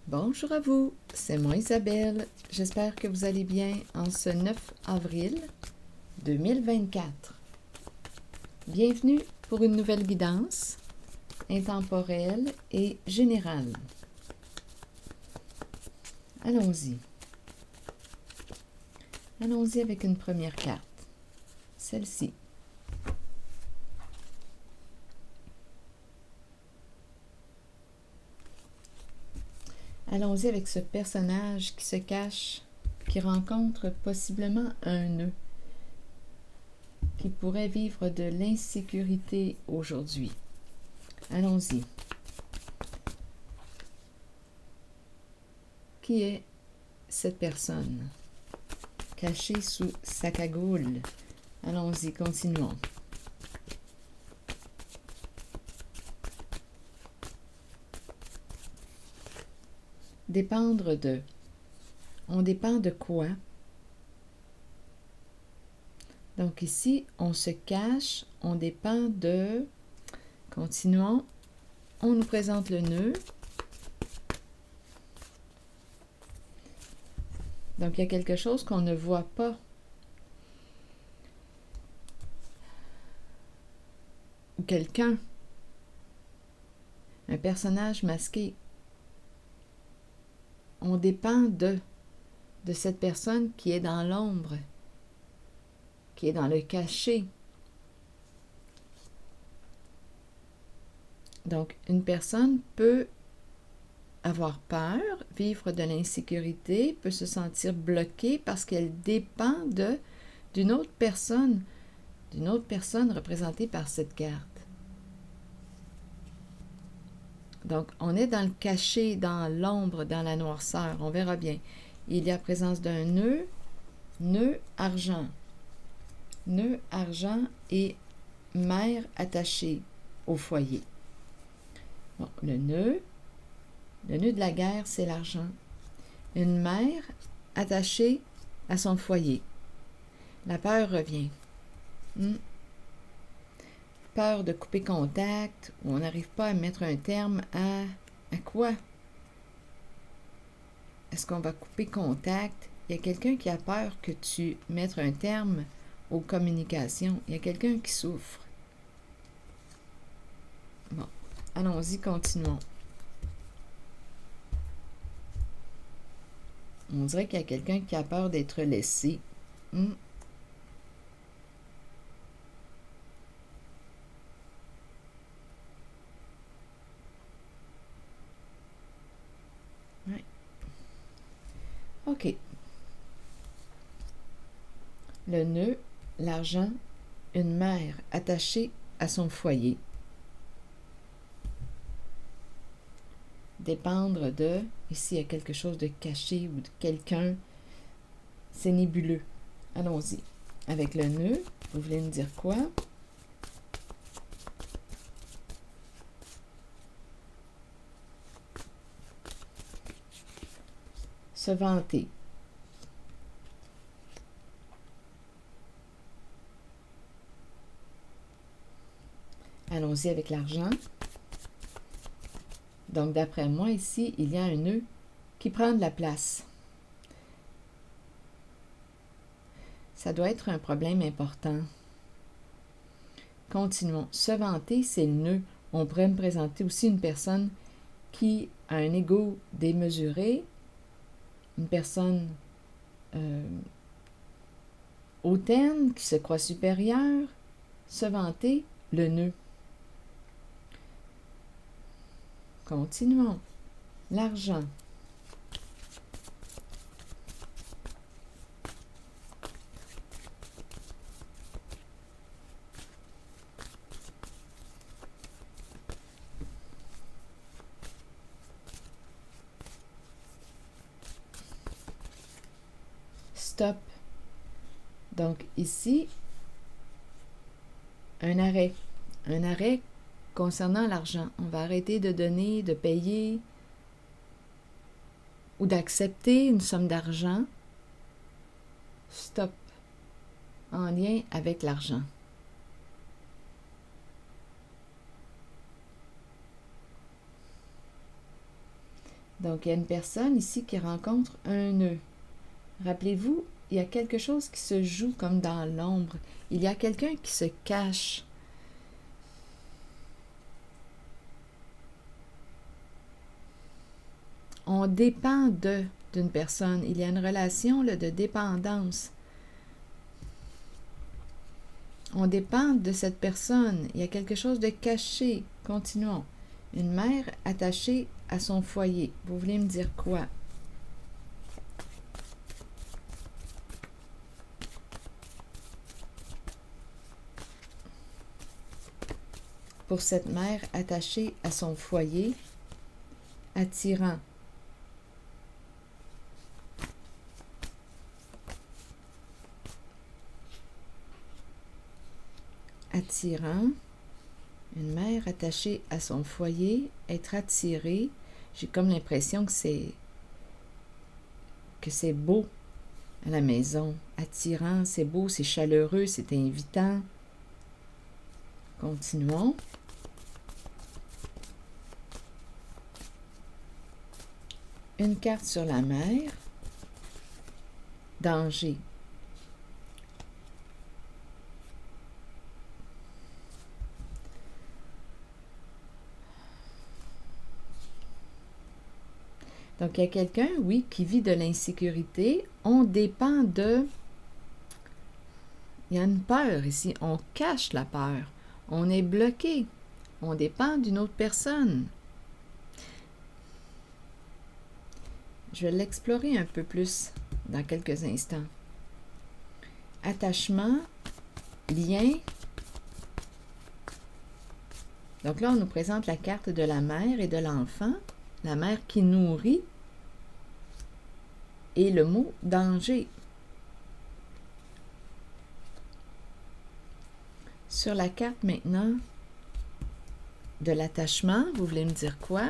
Bonjour à vous, c'est moi Isabelle. J'espère que vous allez bien en ce 9 avril 2024. Bienvenue pour une nouvelle guidance intemporelle et générale. Allons-y. Allons-y avec une première carte, celle-ci. Allons-y avec ce personnage qui se cache, qui rencontre possiblement un nœud, qui pourrait vivre de l'insécurité aujourd'hui. Allons-y. Qui est cette personne? Cachée sous sa cagoule. Allons-y, continuons. Dépendre de. On dépend de quoi? Donc ici, on se cache, on dépend de. Continuons. On nous présente le nœud. Donc il y a quelque chose qu'on ne voit pas. Ou quelqu'un. Un personnage masqué. On dépend de cette personne qui est dans l'ombre, qui est dans le cachet. Donc, une personne peut avoir peur, vivre de l'insécurité, peut se sentir bloquée parce qu'elle dépend d'une autre personne représentée par cette carte. Donc, on est dans le cachet, dans l'ombre, dans la noirceur. On verra bien. Il y a présence d'un nœud argent. Nœud argent et mère attachée au foyer. Bon, le nœud de la guerre, c'est l'argent. Une mère attachée à son foyer. La peur revient. Peur de couper contact, ou on n'arrive pas à mettre un terme à quoi? Est-ce qu'on va couper contact? Il y a quelqu'un qui a peur que tu mettes un terme aux communications. Il y a quelqu'un qui souffre. Bon, allons-y, continuons. On dirait qu'il y a quelqu'un qui a peur d'être laissé. Ouais. OK. Le nœud, l'argent, une mère attachée à son foyer. Dépendre de, ici il y a quelque chose de caché ou de quelqu'un, c'est nébuleux. Allons-y. Avec le nœud, vous voulez me dire quoi? Se vanter. Allons-y avec l'argent. Donc, d'après moi, ici, il y a un nœud qui prend de la place. Ça doit être un problème important. Continuons. Se vanter, c'est le nœud. On pourrait me présenter aussi une personne qui a un ego démesuré, une personne hautaine, qui se croit supérieure. Se vanter, le nœud. Continuons. L'argent. Stop. Donc ici, un arrêt. Un arrêt concernant l'argent. On va arrêter de donner, de payer ou d'accepter une somme d'argent. Stop. En lien avec l'argent. Donc, il y a une personne ici qui rencontre un nœud. Rappelez-vous, il y a quelque chose qui se joue comme dans l'ombre. Il y a quelqu'un qui se cache. On dépend d'une personne. Il y a une relation là, de dépendance. On dépend de cette personne. Il y a quelque chose de caché. Continuons. Une mère attachée à son foyer. Vous voulez me dire quoi? Pour cette mère attachée à son foyer, attirant. Attirant. Une mère attachée à son foyer, être attirée. J'ai comme l'impression que c'est beau à la maison. Attirant, c'est beau, c'est chaleureux, c'est invitant. Continuons. Une carte sur la mer. Danger. Donc, il y a quelqu'un, oui, qui vit de l'insécurité. On dépend de... Il y a une peur ici. On cache la peur. On est bloqué. On dépend d'une autre personne. Je vais l'explorer un peu plus dans quelques instants. Attachement, lien. Donc là, on nous présente la carte de la mère et de l'enfant. La mère qui nourrit. Et le mot danger. Sur la carte maintenant de l'attachement, vous voulez me dire quoi?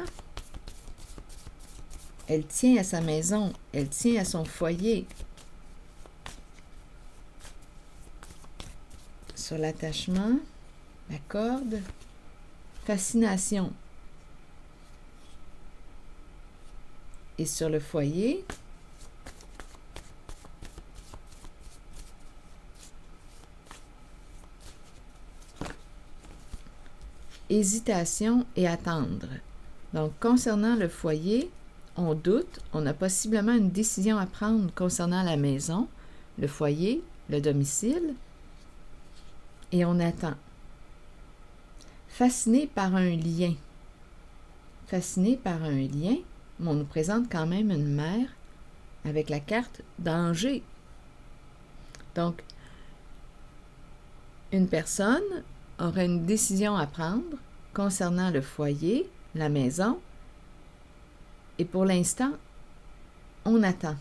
Elle tient à sa maison, elle tient à son foyer. Sur l'attachement, la corde, fascination. Et sur le foyer, hésitation et attendre. Donc, concernant le foyer, on doute, on a possiblement une décision à prendre concernant la maison, le foyer, le domicile, et on attend. Fasciné par un lien. Fasciné par un lien, mais on nous présente quand même une mère avec la carte danger. Donc, une personne aurait une décision à prendre concernant le foyer, la maison, et pour l'instant, on attend.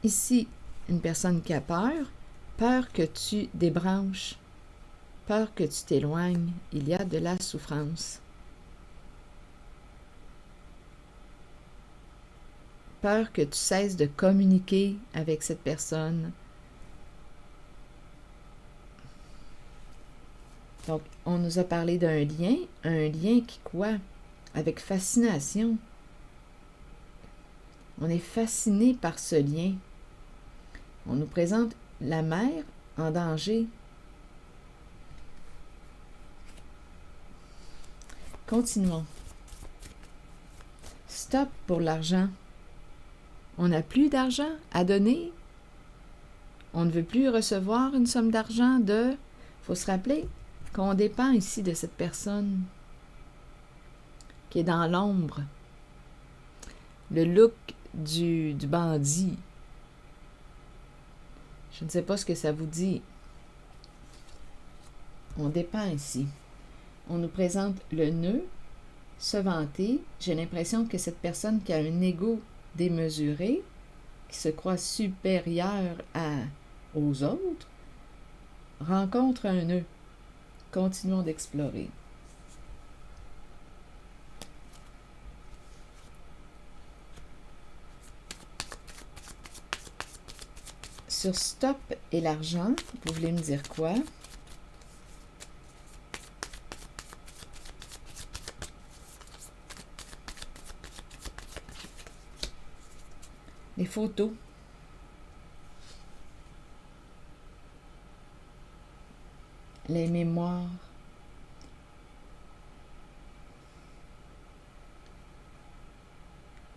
Ici, une personne qui a peur, peur que tu débranches, peur que tu t'éloignes, il y a de la souffrance. Peur que tu cesses de communiquer avec cette personne. Donc, on nous a parlé d'un lien qui quoi? Avec fascination. On est fasciné par ce lien. On nous présente la mère en danger. Continuons. Stop pour l'argent. On n'a plus d'argent à donner. On ne veut plus recevoir une somme d'argent de... Il faut se rappeler qu'on dépend ici de cette personne qui est dans l'ombre. Le look du bandit. Je ne sais pas ce que ça vous dit. On dépend ici. On nous présente le nœud, se vanter. J'ai l'impression que cette personne qui a un ego démesuré, qui se croit supérieure aux autres, rencontre un nœud. Continuons d'explorer. Sur stop et l'argent, vous voulez me dire quoi? Les photos. Les mémoires.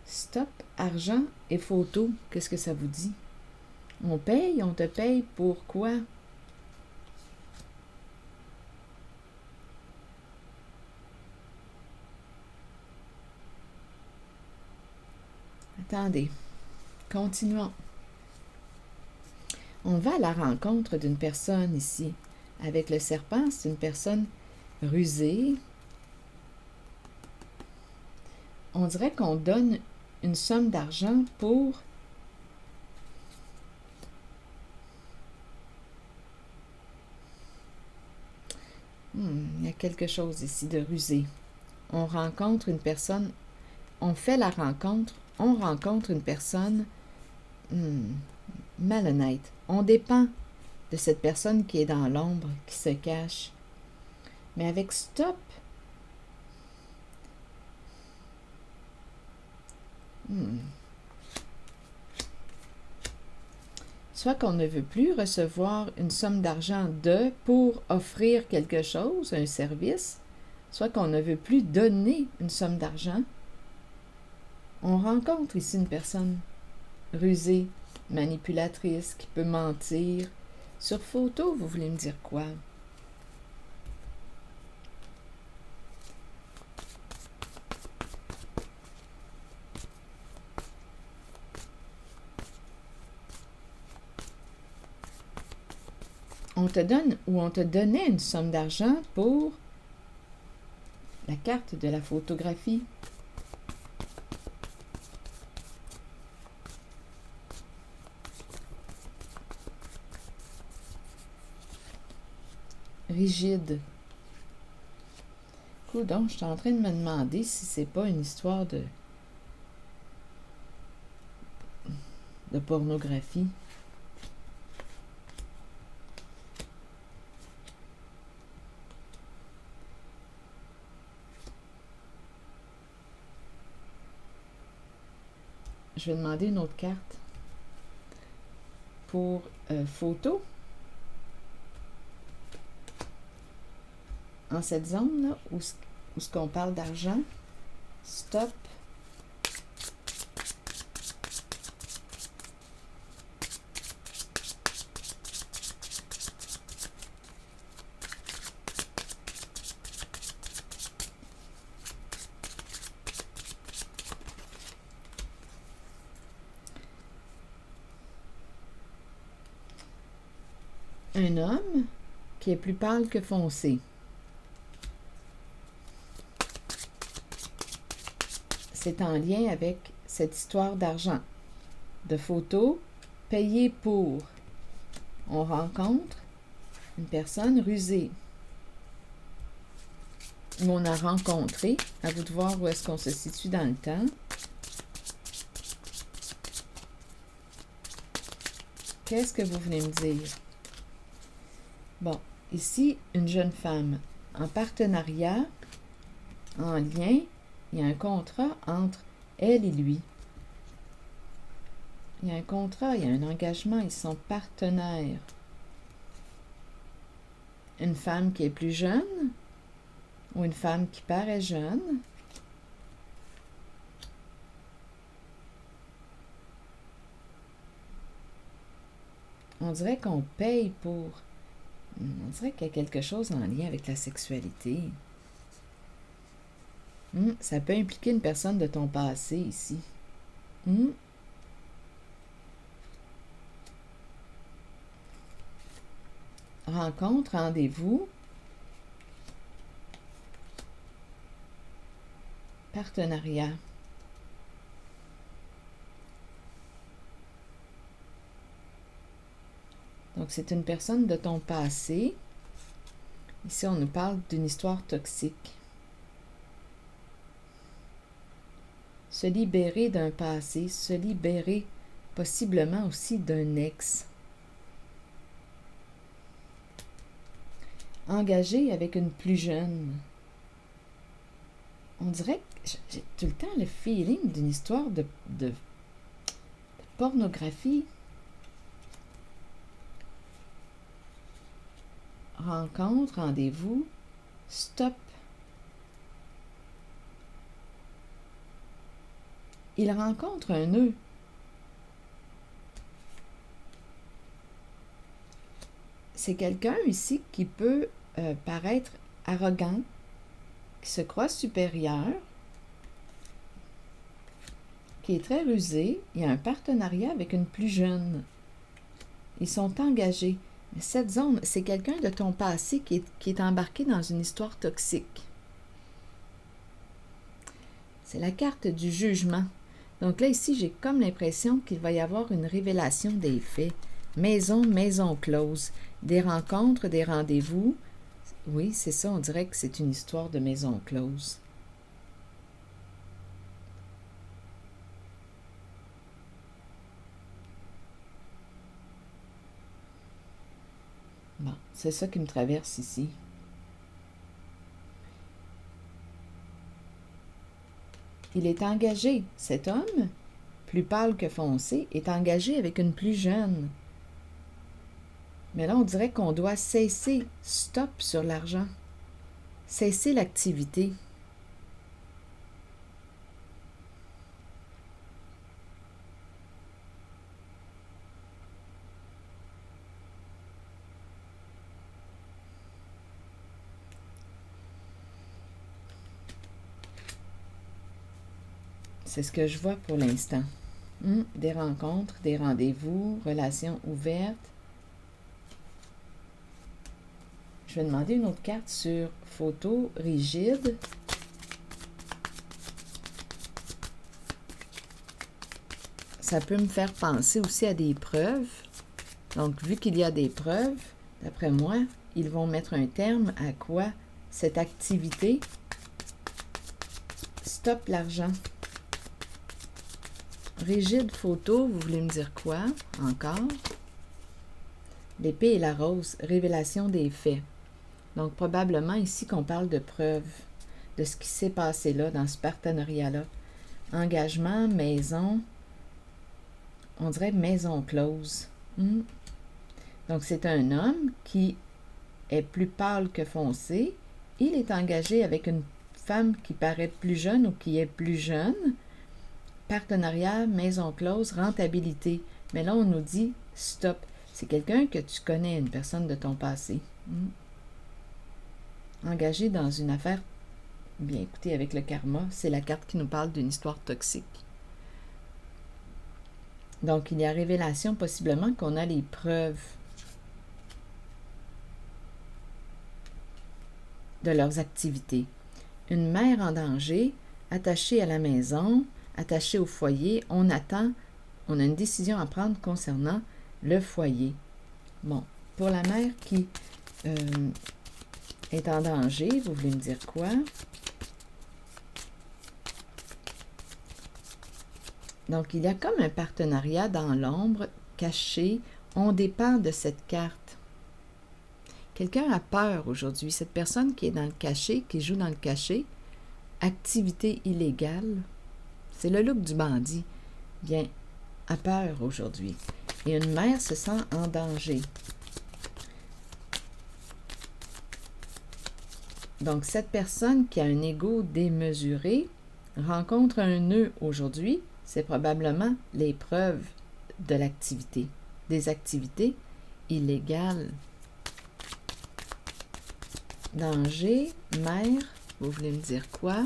Stop, argent et photos. Qu'est-ce que ça vous dit? On paye? On te paye pour quoi? Attendez. Continuons. On va à la rencontre d'une personne ici. Avec le serpent, c'est une personne rusée. On dirait qu'on donne une somme d'argent pour il y a quelque chose ici de rusé. On rencontre une personne, on fait la rencontre, on rencontre une personne malhonnête. On dépend de cette personne qui est dans l'ombre, qui se cache. Mais avec stop, soit qu'on ne veut plus recevoir une somme d'argent pour offrir quelque chose, un service, soit qu'on ne veut plus donner une somme d'argent. On rencontre ici une personne rusée, manipulatrice, qui peut mentir. Sur photo, vous voulez me dire quoi? On te donne ou on te donnait une somme d'argent pour la carte de la photographie. Rigide. Donc, je suis en train de me demander si c'est pas une histoire de pornographie. Je vais demander une autre carte pour photo. En cette zone-là, où ce qu'on parle d'argent, stop. Un homme qui est plus pâle que foncé. C'est en lien avec cette histoire d'argent, de photos payées pour. On rencontre une personne rusée. Ou on a rencontré, à vous de voir où est-ce qu'on se situe dans le temps. Qu'est-ce que vous venez me dire? Bon, ici, une jeune femme en partenariat, en lien, il y a un contrat entre elle et lui. Il y a un contrat, il y a un engagement, ils sont partenaires. Une femme qui est plus jeune ou une femme qui paraît jeune. On dirait qu'on paye pour... On dirait qu'il y a quelque chose en lien avec la sexualité. Ça peut impliquer une personne de ton passé ici. Rencontre, rendez-vous. Partenariat. Donc, c'est une personne de ton passé. Ici, on nous parle d'une histoire toxique. Se libérer d'un passé, se libérer possiblement aussi d'un ex. engagé avec une plus jeune. On dirait que j'ai tout le temps le feeling d'une histoire de pornographie. Rencontre, rendez-vous, stop. Il rencontre un nœud. C'est quelqu'un ici qui peut paraître arrogant, qui se croit supérieur, qui est très rusé. Il y a un partenariat avec une plus jeune. Ils sont engagés. Mais cette zone, c'est quelqu'un de ton passé qui est embarqué dans une histoire toxique. C'est la carte du jugement. Donc là, ici, j'ai comme l'impression qu'il va y avoir une révélation des faits. Maison close. Des rencontres, des rendez-vous. Oui, c'est ça, on dirait que c'est une histoire de maison close. Bon, c'est ça qui me traverse ici. Il est engagé. Cet homme, plus pâle que foncé, est engagé avec une plus jeune. Mais là, on dirait qu'on doit cesser, stop sur l'argent, cesser l'activité. C'est ce que je vois pour l'instant. Des rencontres, des rendez-vous, relations ouvertes. Je vais demander une autre carte sur photo rigide. Ça peut me faire penser aussi à des preuves. Donc, vu qu'il y a des preuves, d'après moi, ils vont mettre un terme à quoi? Cette activité. Stop l'argent. Rigide photo, vous voulez me dire quoi? Encore? L'épée et la rose, révélation des faits. Donc, probablement ici qu'on parle de preuves, de ce qui s'est passé là, dans ce partenariat-là. Engagement, maison, on dirait maison close. Donc, c'est un homme qui est plus pâle que foncé. Il est engagé avec une femme qui paraît plus jeune ou qui est plus jeune. Partenariat, maison close, rentabilité. Mais là, on nous dit stop. C'est quelqu'un que tu connais, une personne de ton passé. Engagé dans une affaire, bien écoutez, avec le karma, c'est la carte qui nous parle d'une histoire toxique. Donc, il y a révélation possiblement qu'on a les preuves de leurs activités. Une mère en danger, attachée à la maison, attachée au foyer, on attend, on a une décision à prendre concernant le foyer. Bon, pour la mère qui est en danger, vous voulez me dire quoi? Donc, il y a comme un partenariat dans l'ombre, caché. On dépend de cette carte. Quelqu'un a peur aujourd'hui. Cette personne qui est dans le cachet, qui joue dans le cachet, activité illégale, c'est le look du bandit, bien, a peur aujourd'hui. Et une mère se sent en danger. Donc, cette personne qui a un ego démesuré rencontre un nœud aujourd'hui. C'est probablement les preuves de l'activité, des activités illégales. Danger, mère, vous voulez me dire quoi?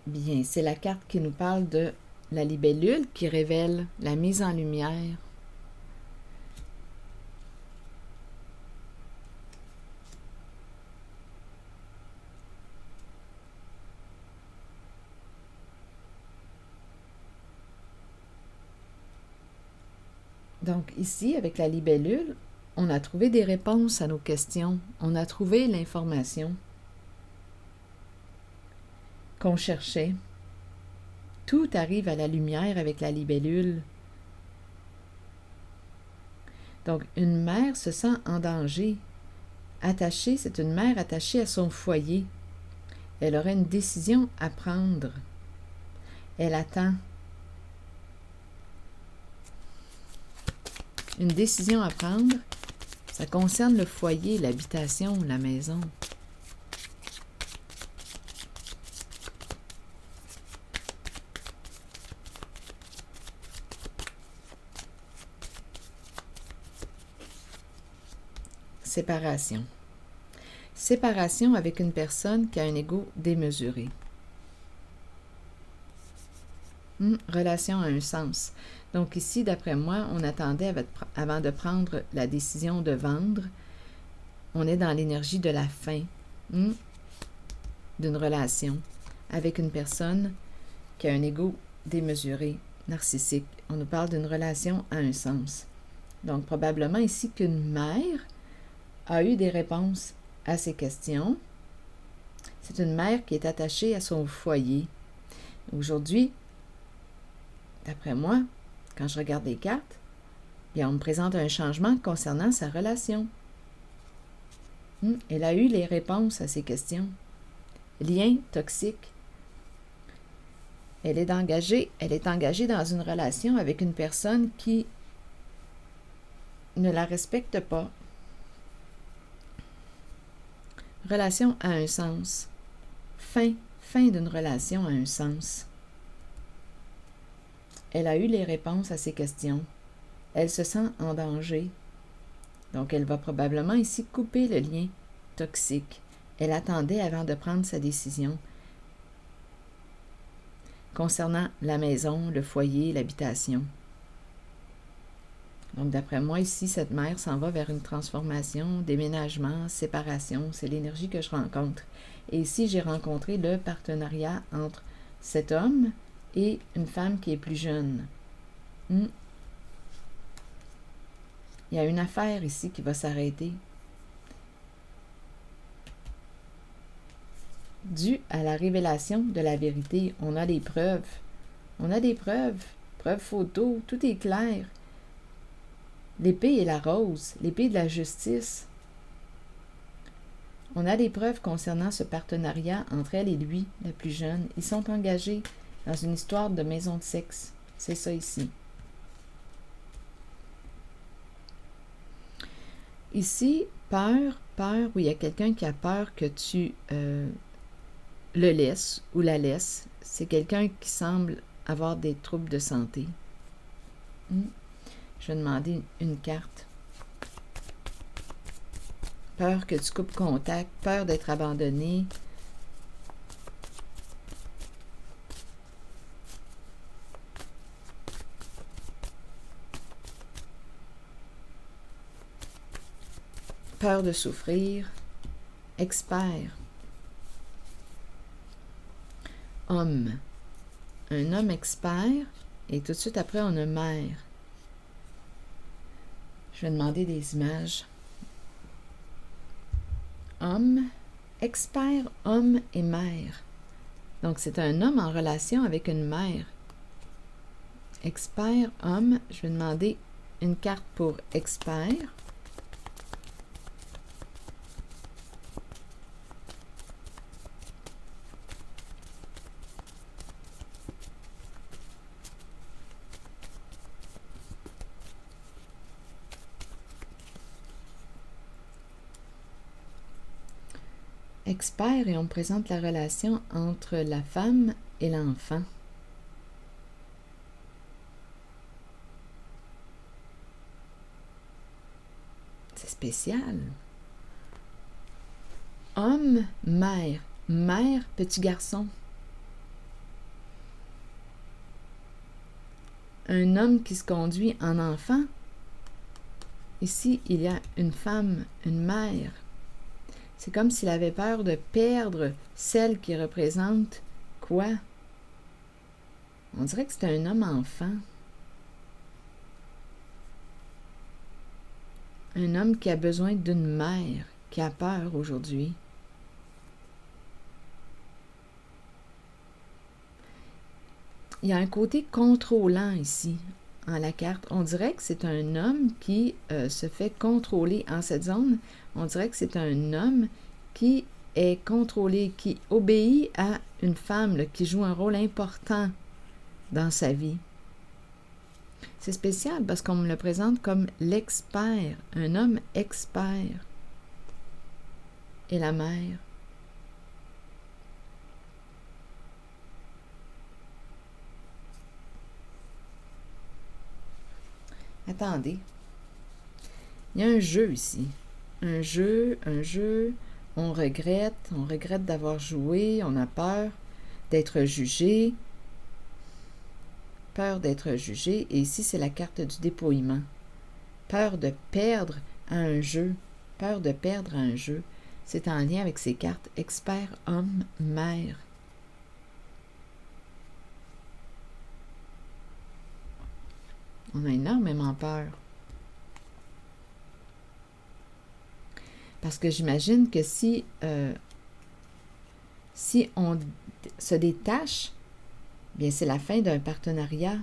Bien, c'est la carte qui nous parle de la libellule qui révèle la mise en lumière. Donc ici, avec la libellule, on a trouvé des réponses à nos questions. On a trouvé l'information qu'on cherchait. Tout arrive à la lumière avec la libellule. Donc, une mère se sent en danger. Attachée, c'est une mère attachée à son foyer. Elle aurait une décision à prendre. Elle attend. Une décision à prendre, ça concerne le foyer, l'habitation, la maison. Séparation. Séparation avec une personne qui a un ego démesuré. Relation a un sens. Donc ici, d'après moi, on attendait avant de prendre la décision de vendre. On est dans l'énergie de la fin d'une relation avec une personne qui a un ego démesuré, narcissique. On nous parle d'une relation à un sens. Donc probablement ici qu'une mère a eu des réponses à ces questions. C'est une mère qui est attachée à son foyer. Aujourd'hui, d'après moi, quand je regarde les cartes, bien, on me présente un changement concernant sa relation. Elle a eu les réponses à ces questions. Lien toxique. Elle est engagée dans une relation avec une personne qui ne la respecte pas. Relation a un sens. Fin d'une relation a un sens. Elle a eu les réponses à ces questions. Elle se sent en danger. Donc, elle va probablement ici couper le lien toxique. Elle attendait avant de prendre sa décision concernant la maison, le foyer, l'habitation. Donc, d'après moi, ici, cette mère s'en va vers une transformation, déménagement, séparation. C'est l'énergie que je rencontre. Et ici, j'ai rencontré le partenariat entre cet homme et une femme qui est plus jeune. Il y a une affaire ici qui va s'arrêter. Dû à la révélation de la vérité, on a des preuves. On a des preuves photos, tout est clair. L'épée et la rose, l'épée de la justice. On a des preuves concernant ce partenariat entre elle et lui, la plus jeune. Ils sont engagés dans une histoire de maison de sexe. C'est ça ici. Ici, peur, où il y a quelqu'un qui a peur que tu le laisses ou la laisses. C'est quelqu'un qui semble avoir des troubles de santé. Je vais demander une carte. Peur que tu coupes contact, peur d'être abandonné. Peur de souffrir. Expert. Homme. Un homme expert. Et tout de suite après, on a mère. Je vais demander des images. Homme, expert, homme et mère. Donc, c'est un homme en relation avec une mère. Expert, homme. Je vais demander une carte pour expert. Expert, et on me présente la relation entre la femme et l'enfant. C'est spécial. Homme, mère. Mère, petit garçon. Un homme qui se conduit en enfant. Ici, il y a une femme, une mère. C'est comme s'il avait peur de perdre celle qui représente quoi? On dirait que c'est un homme enfant. Un homme qui a besoin d'une mère, qui a peur aujourd'hui. Il y a un côté contrôlant ici, en la carte. On dirait que c'est un homme qui se fait contrôler en cette zone. On dirait que c'est un homme qui est contrôlé, qui obéit à une femme là, qui joue un rôle important dans sa vie. C'est spécial parce qu'on me le présente comme l'expert, un homme expert. Et la mère. Attendez. Il y a un jeu ici. Un jeu. On regrette d'avoir joué, on a peur d'être jugé. Peur d'être jugé. Et ici, c'est la carte du dépouillement. Peur de perdre à un jeu. Peur de perdre à un jeu. C'est en lien avec ces cartes expert, homme, mère. On a énormément peur. Parce que j'imagine que si on se détache, bien c'est la fin d'un partenariat.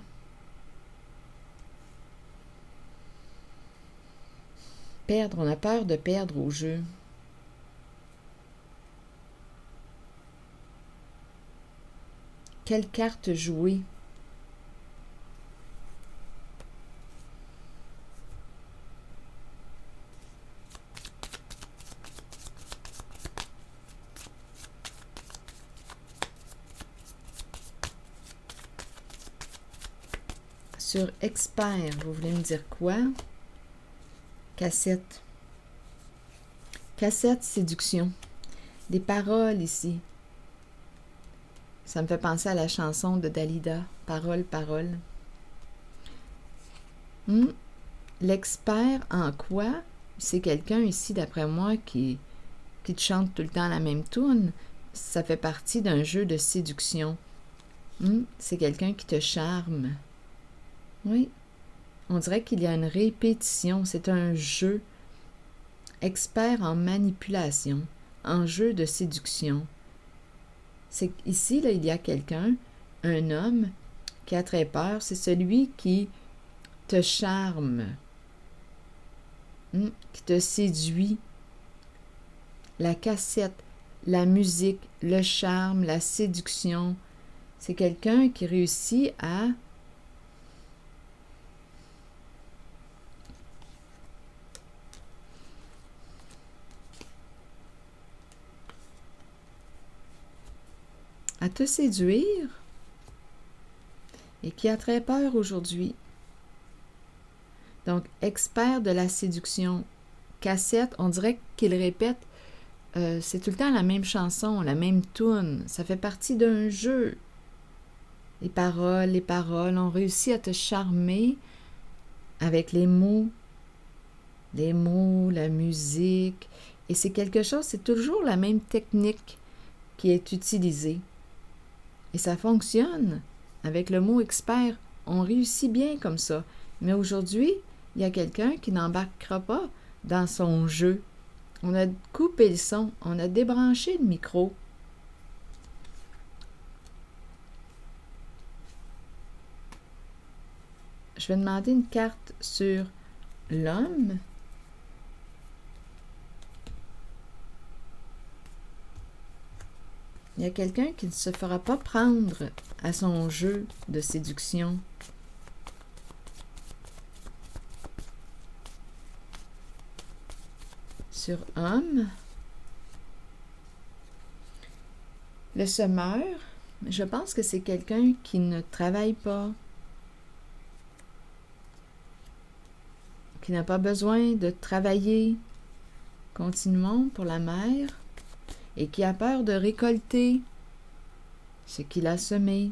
Perdre, on a peur de perdre au jeu. Quelle carte jouer? Sur expert, vous voulez me dire quoi? Cassette. Cassette, séduction. Des paroles ici. Ça me fait penser à la chanson de Dalida. Parole, parole. L'expert en quoi? C'est quelqu'un ici, d'après moi, qui te chante tout le temps la même toune. Ça fait partie d'un jeu de séduction. C'est quelqu'un qui te charme. Oui. On dirait qu'il y a une répétition. C'est un jeu. Expert en manipulation, en jeu de séduction. C'est ici, là, il y a quelqu'un, un homme, qui a très peur. C'est celui qui te charme, qui te séduit. La cassette, la musique, le charme, la séduction. C'est quelqu'un qui réussit à te séduire et qui a très peur aujourd'hui. Donc, expert de la séduction. Cassette, on dirait qu'il répète, c'est tout le temps la même chanson, la même toune. Ça fait partie d'un jeu. Les paroles, on réussit à te charmer avec les mots, la musique. Et c'est quelque chose, c'est toujours la même technique qui est utilisée. Et ça fonctionne. Avec le mot expert, on réussit bien comme ça. Mais aujourd'hui, il y a quelqu'un qui n'embarquera pas dans son jeu. On a coupé le son, on a débranché le micro. Je vais demander une carte sur l'homme. Il y a quelqu'un qui ne se fera pas prendre à son jeu de séduction. Sur homme, le semeur, je pense que c'est quelqu'un qui ne travaille pas, qui n'a pas besoin de travailler. Continuons pour la mère. Et qui a peur de récolter ce qu'il a semé.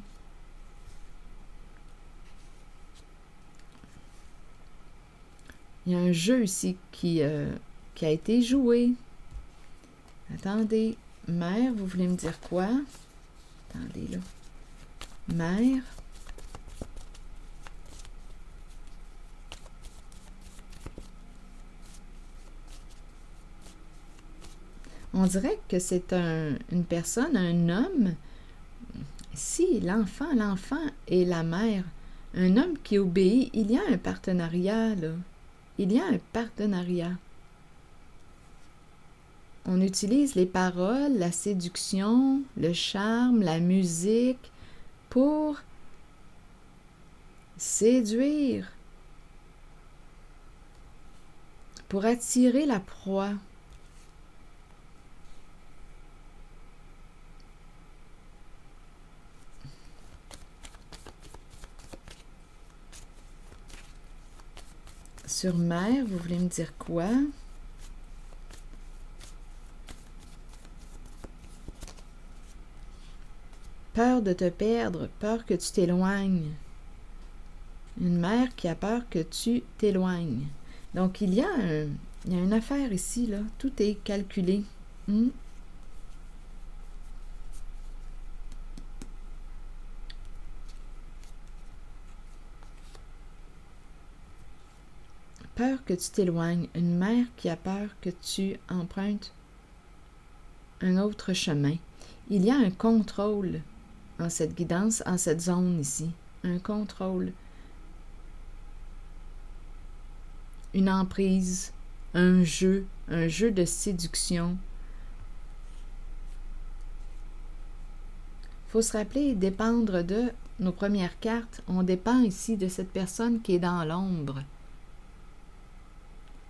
Il y a un jeu ici qui a été joué. Attendez, mère, vous voulez me dire quoi? Attendez, là. Mère. On dirait que c'est une personne, un homme. Si, l'enfant et la mère Un homme qui obéit, il y a un partenariat, là. Il y a un partenariat. On utilise les paroles, la séduction, le charme, la musique pour séduire, pour attirer la proie. Sur mer, vous voulez me dire quoi? Peur de te perdre, peur que tu t'éloignes. Une mère qui a peur que tu t'éloignes. Donc, il y a une affaire ici, là. Tout est calculé. Peur que tu t'éloignes. Une mère qui a peur que tu empruntes un autre chemin. Il y a un contrôle en cette guidance, en cette zone ici. Un contrôle. Une emprise. Un jeu de séduction. Il faut se rappeler, dépendre de nos premières cartes. On dépend ici de cette personne qui est dans l'ombre.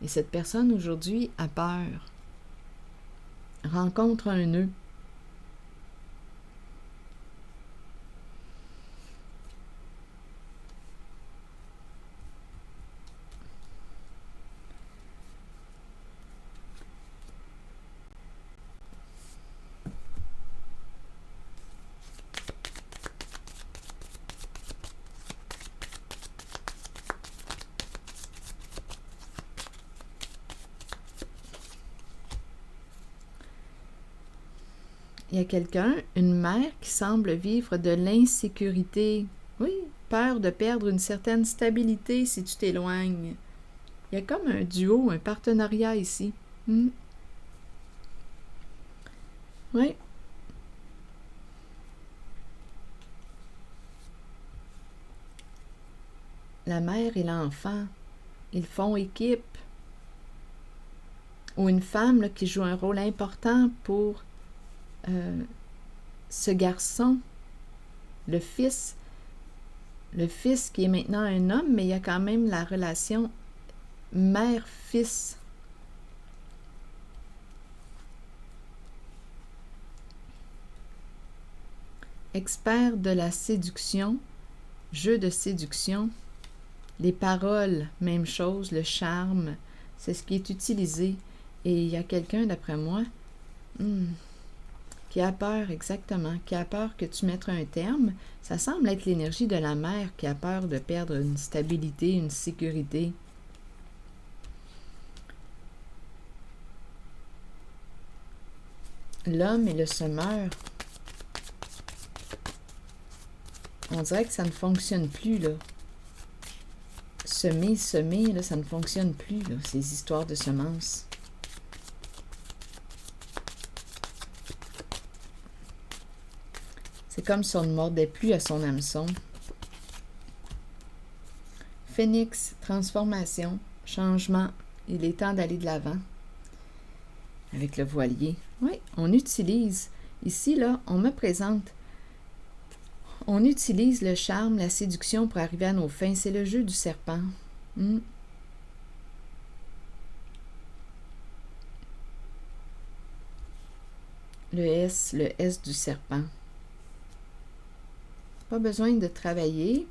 Et cette personne aujourd'hui a peur. Rencontre un nœud. Il y a quelqu'un, une mère qui semble vivre de l'insécurité. Oui, peur de perdre une certaine stabilité si tu t'éloignes. Il y a comme un duo, un partenariat ici. Oui. La mère et l'enfant, ils font équipe. Ou une femme là, qui joue un rôle important pour ce garçon, le fils qui est maintenant un homme, mais il y a quand même la relation mère-fils. Expert de la séduction, jeu de séduction, les paroles, même chose, le charme, c'est ce qui est utilisé. Et il y a quelqu'un, d'après moi, qui a peur, exactement, qui a peur que tu mettes un terme. Ça semble être l'énergie de la mère qui a peur de perdre une stabilité, une sécurité. L'homme et le semeur. On dirait que ça ne fonctionne plus, là. Semer, là, ça ne fonctionne plus, là, ces histoires de semences. C'est comme si on ne mordait plus à son hameçon. Phénix, transformation, changement. Il est temps d'aller de l'avant. Avec le voilier. Oui, on utilise. Ici, là, on me présente. On utilise le charme, la séduction pour arriver à nos fins. C'est le jeu du serpent. Le S du serpent. Pas besoin de travailler.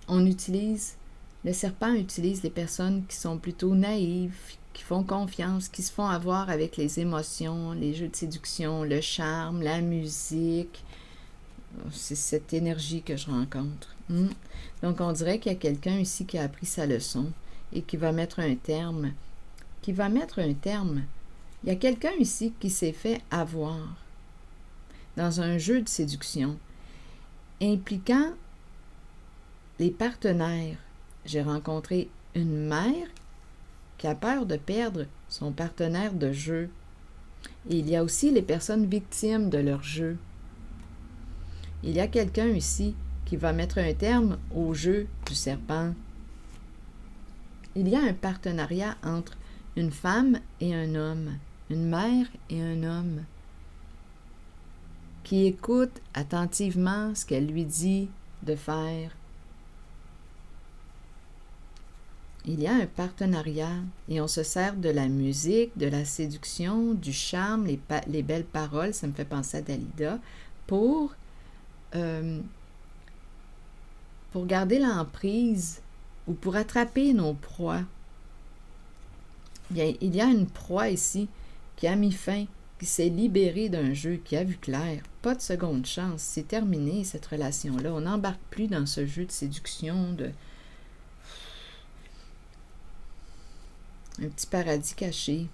On utilise, le serpent utilise les personnes qui sont plutôt naïves, qui font confiance, qui se font avoir avec les émotions, les jeux de séduction, le charme, la musique. C'est cette énergie que je rencontre. Donc, on dirait qu'il y a quelqu'un ici qui a appris sa leçon et qui va mettre un terme. Il y a quelqu'un ici qui s'est fait avoir dans un jeu de séduction impliquant les partenaires. J'ai rencontré une mère qui a peur de perdre son partenaire de jeu. Et il y a aussi les personnes victimes de leur jeu. Il y a quelqu'un ici qui va mettre un terme au jeu du serpent. Il y a un partenariat entre une femme et un homme, une mère et un homme, qui écoute attentivement ce qu'elle lui dit de faire. Il y a un partenariat et on se sert de la musique, de la séduction, du charme, les belles paroles, ça me fait penser à Dalida, pour garder l'emprise ou pour attraper nos proies. Il y a une proie ici qui a mis fin, qui s'est libérée d'un jeu, qui a vu clair. Pas de seconde chance, c'est terminé cette relation-là. On n'embarque plus dans ce jeu de séduction, un petit paradis caché.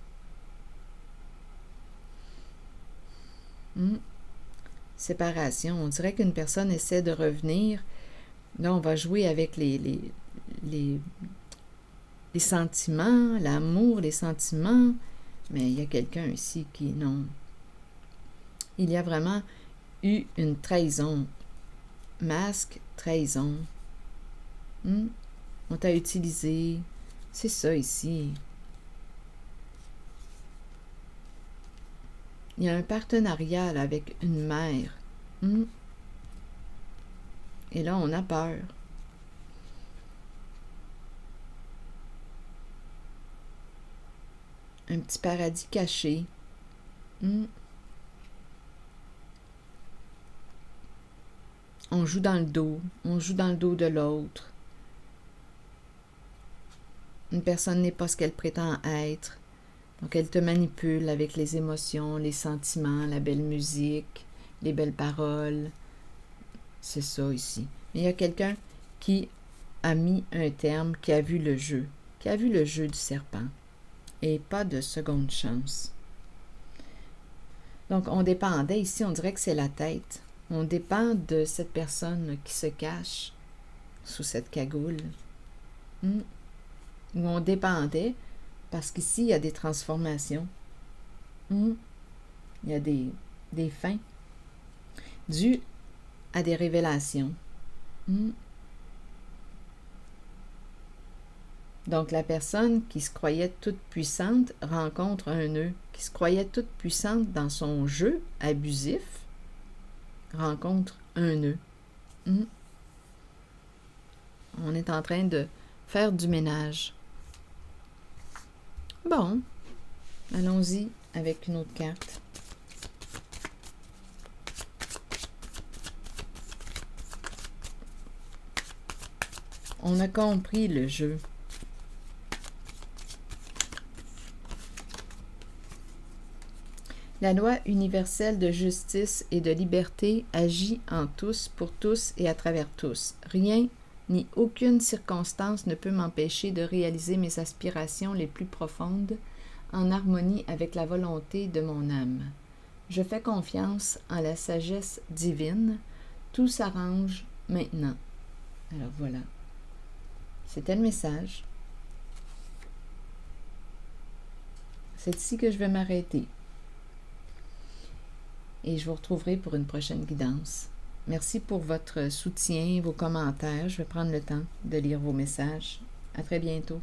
Séparation. On dirait qu'une personne essaie de revenir. Là, on va jouer avec les sentiments, l'amour, les sentiments. Mais il y a quelqu'un ici qui, non. Il y a vraiment eu une trahison. Masque, trahison. On t'a utilisé. C'est ça ici. Il y a un partenariat là, avec une mère. Et là, on a peur. Un petit paradis caché. On joue dans le dos. On joue dans le dos de l'autre. Une personne n'est pas ce qu'elle prétend être. Donc, elle te manipule avec les émotions, les sentiments, la belle musique, les belles paroles. C'est ça ici. Mais il y a quelqu'un qui a mis un terme, qui a vu le jeu du serpent. Et pas de seconde chance. Donc, on dépendait ici, on dirait que c'est la tête. On dépend de cette personne qui se cache sous cette cagoule. Où on dépendait, parce qu'ici, il y a des transformations. Il y a des fins dues à des révélations. Donc, la personne qui se croyait toute puissante rencontre un nœud. Qui se croyait toute puissante dans son jeu abusif rencontre un nœud. On est en train de faire du ménage. Bon, allons-y avec une autre carte. On a compris le jeu. La loi universelle de justice et de liberté agit en tous, pour tous et à travers tous. Rien ni aucune circonstance ne peut m'empêcher de réaliser mes aspirations les plus profondes en harmonie avec la volonté de mon âme. Je fais confiance en la sagesse divine. Tout s'arrange maintenant. Alors voilà. C'était le message. C'est ici que je vais m'arrêter. Et je vous retrouverai pour une prochaine guidance. Merci pour votre soutien, vos commentaires. Je vais prendre le temps de lire vos messages. À très bientôt.